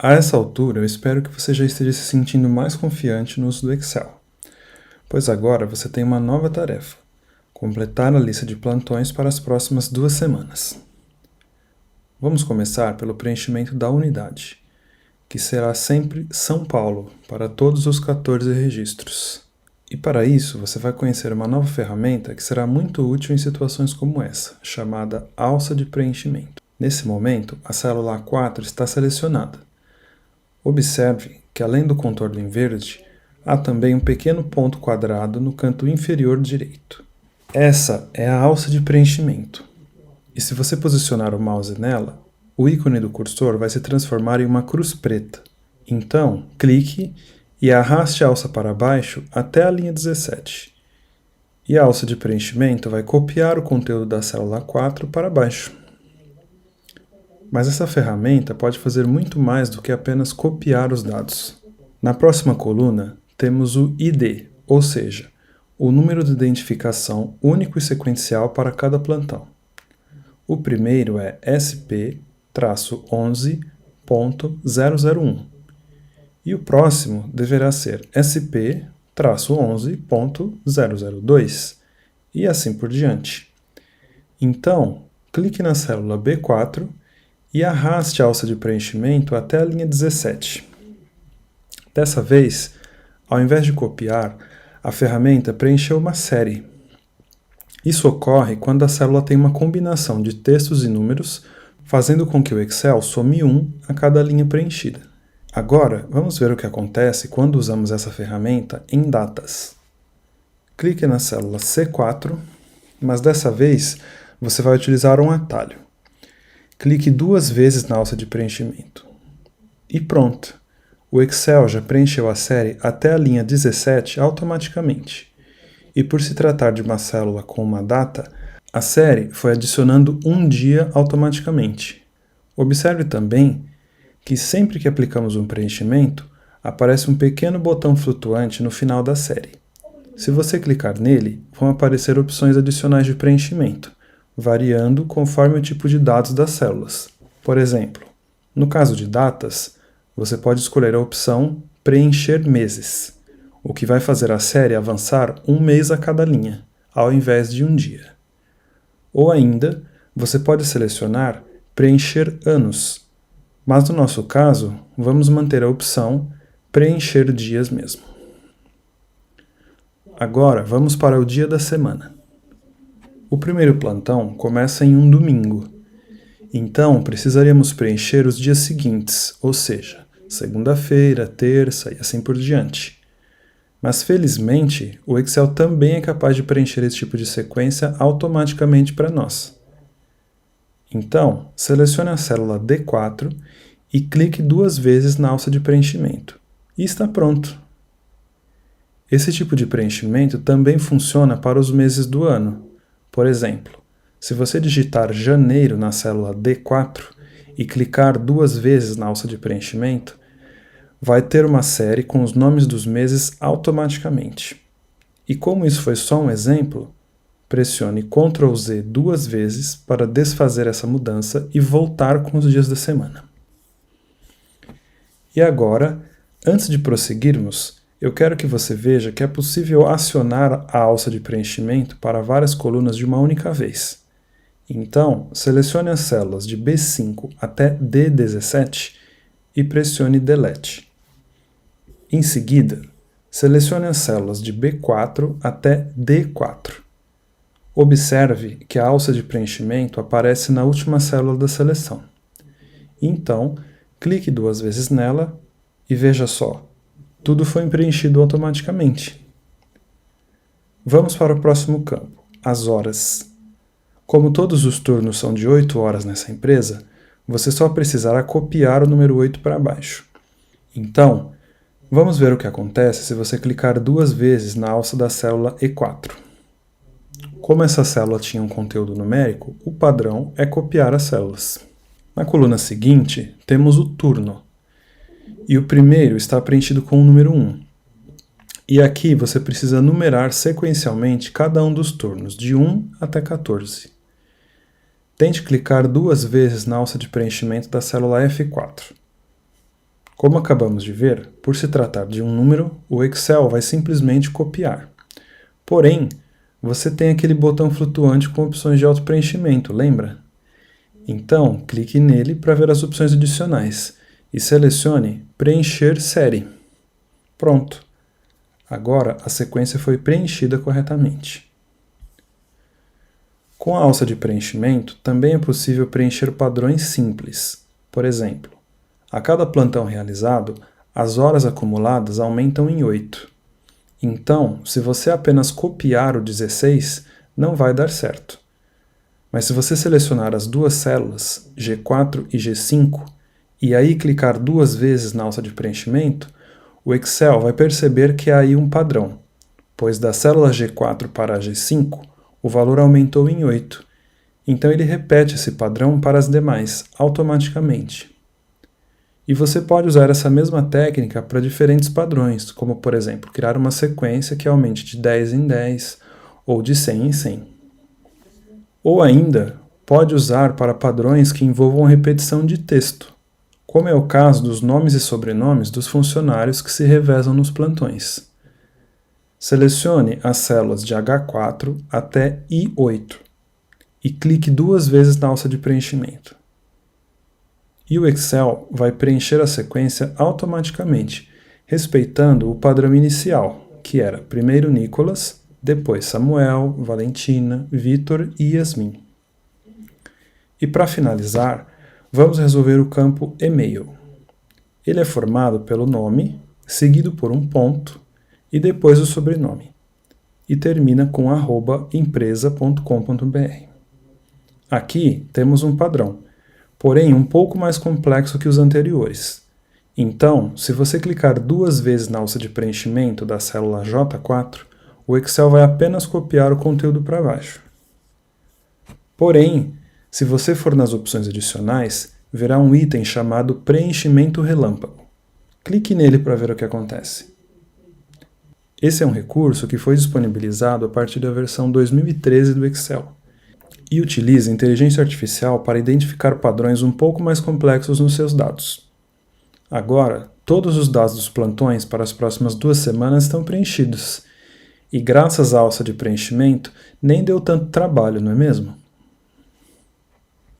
A essa altura, eu espero que você já esteja se sentindo mais confiante no uso do Excel, pois agora você tem uma nova tarefa: completar a lista de plantões para as próximas 2 semanas. Vamos começar pelo preenchimento da unidade, que será sempre São Paulo para todos os 14 registros. E para isso, você vai conhecer uma nova ferramenta que será muito útil em situações como essa, chamada alça de preenchimento. Nesse momento, a célula A4 está selecionada. Observe que, além do contorno em verde, há também um pequeno ponto quadrado no canto inferior direito. Essa é a alça de preenchimento. E se você posicionar o mouse nela, o ícone do cursor vai se transformar em uma cruz preta. Então, clique e arraste a alça para baixo até a linha 17. E a alça de preenchimento vai copiar o conteúdo da célula 4 para baixo. Mas essa ferramenta pode fazer muito mais do que apenas copiar os dados. Na próxima coluna, temos o ID, ou seja, o número de identificação único e sequencial para cada plantão. O primeiro é SP-11.001 e o próximo deverá ser SP-11.002 e assim por diante. Então, clique na célula B4 e arraste a alça de preenchimento até a linha 17. Dessa vez, ao invés de copiar, a ferramenta preencheu uma série. Isso ocorre quando a célula tem uma combinação de textos e números, fazendo com que o Excel some 1 a cada linha preenchida. Agora, vamos ver o que acontece quando usamos essa ferramenta em datas. Clique na célula C4, mas dessa vez você vai utilizar um atalho. Clique 2 vezes na alça de preenchimento. E pronto! O Excel já preencheu a série até a linha 17 automaticamente. E por se tratar de uma célula com uma data, a série foi adicionando um dia automaticamente. Observe também que sempre que aplicamos um preenchimento, aparece um pequeno botão flutuante no final da série. Se você clicar nele, vão aparecer opções adicionais de preenchimento, variando conforme o tipo de dados das células. Por exemplo, no caso de datas, você pode escolher a opção Preencher meses, o que vai fazer a série avançar 1 mês a cada linha, ao invés de 1 dia. Ou ainda, você pode selecionar Preencher anos, mas no nosso caso, vamos manter a opção Preencher dias mesmo. Agora, vamos para o dia da semana. O primeiro plantão começa em um domingo, então precisaríamos preencher os dias seguintes, ou seja, segunda-feira, terça e assim por diante. Mas felizmente, o Excel também é capaz de preencher esse tipo de sequência automaticamente para nós. Então, selecione a célula D4 e clique 2 vezes na alça de preenchimento. E está pronto! Esse tipo de preenchimento também funciona para os meses do ano. Por exemplo, se você digitar janeiro na célula D4 e clicar 2 vezes na alça de preenchimento, vai ter uma série com os nomes dos meses automaticamente. E como isso foi só um exemplo, pressione Ctrl Z 2 vezes para desfazer essa mudança e voltar com os dias da semana. E agora, antes de prosseguirmos, eu quero que você veja que é possível acionar a alça de preenchimento para várias colunas de uma única vez. Então, selecione as células de B5 até D17 e pressione Delete. Em seguida, selecione as células de B4 até D4. Observe que a alça de preenchimento aparece na última célula da seleção. Então, clique 2 vezes nela e veja só, tudo foi preenchido automaticamente. Vamos para o próximo campo, as horas. Como todos os turnos são de 8 horas nessa empresa, você só precisará copiar o número 8 para baixo. Então, vamos ver o que acontece se você clicar 2 vezes na alça da célula E4. Como essa célula tinha um conteúdo numérico, o padrão é copiar as células. Na coluna seguinte, temos o turno. E o primeiro está preenchido com o número 1. E aqui você precisa numerar sequencialmente cada um dos turnos, de 1 até 14. Tente clicar 2 vezes na alça de preenchimento da célula F4. Como acabamos de ver, por se tratar de um número, o Excel vai simplesmente copiar. Porém, você tem aquele botão flutuante com opções de auto-preenchimento, lembra? Então, clique nele para ver as opções adicionais e selecione Preencher série. Pronto! Agora a sequência foi preenchida corretamente. Com a alça de preenchimento, também é possível preencher padrões simples. Por exemplo, a cada plantão realizado, as horas acumuladas aumentam em 8. Então, se você apenas copiar o 16, não vai dar certo. Mas se você selecionar as duas células, G4 e G5, e aí clicar duas vezes na alça de preenchimento, o Excel vai perceber que há aí um padrão, pois da célula G4 para a G5, o valor aumentou em 8. Então ele repete esse padrão para as demais, automaticamente. E você pode usar essa mesma técnica para diferentes padrões, como por exemplo, criar uma sequência que aumente de 10 em 10 ou de 100 em 100. Ou ainda, pode usar para padrões que envolvam repetição de texto, como é o caso dos nomes e sobrenomes dos funcionários que se revezam nos plantões. Selecione as células de H4 até I8 e clique duas vezes na alça de preenchimento. E o Excel vai preencher a sequência automaticamente, respeitando o padrão inicial, que era primeiro Nicolas, depois Samuel, Valentina, Vitor e Yasmin. E para finalizar, vamos resolver o campo e-mail. Ele é formado pelo nome, seguido por um ponto, e depois o sobrenome, e termina com @empresa.com.br. Aqui temos um padrão, porém um pouco mais complexo que os anteriores. Então, se você clicar duas vezes na alça de preenchimento da célula J4, o Excel vai apenas copiar o conteúdo para baixo. Porém, se você for nas opções adicionais, verá um item chamado Preenchimento Relâmpago. Clique nele para ver o que acontece. Esse é um recurso que foi disponibilizado a partir da versão 2013 do Excel e utiliza inteligência artificial para identificar padrões um pouco mais complexos nos seus dados. Agora, todos os dados dos plantões para as próximas 2 semanas estão preenchidos, e graças à alça de preenchimento, nem deu tanto trabalho, não é mesmo?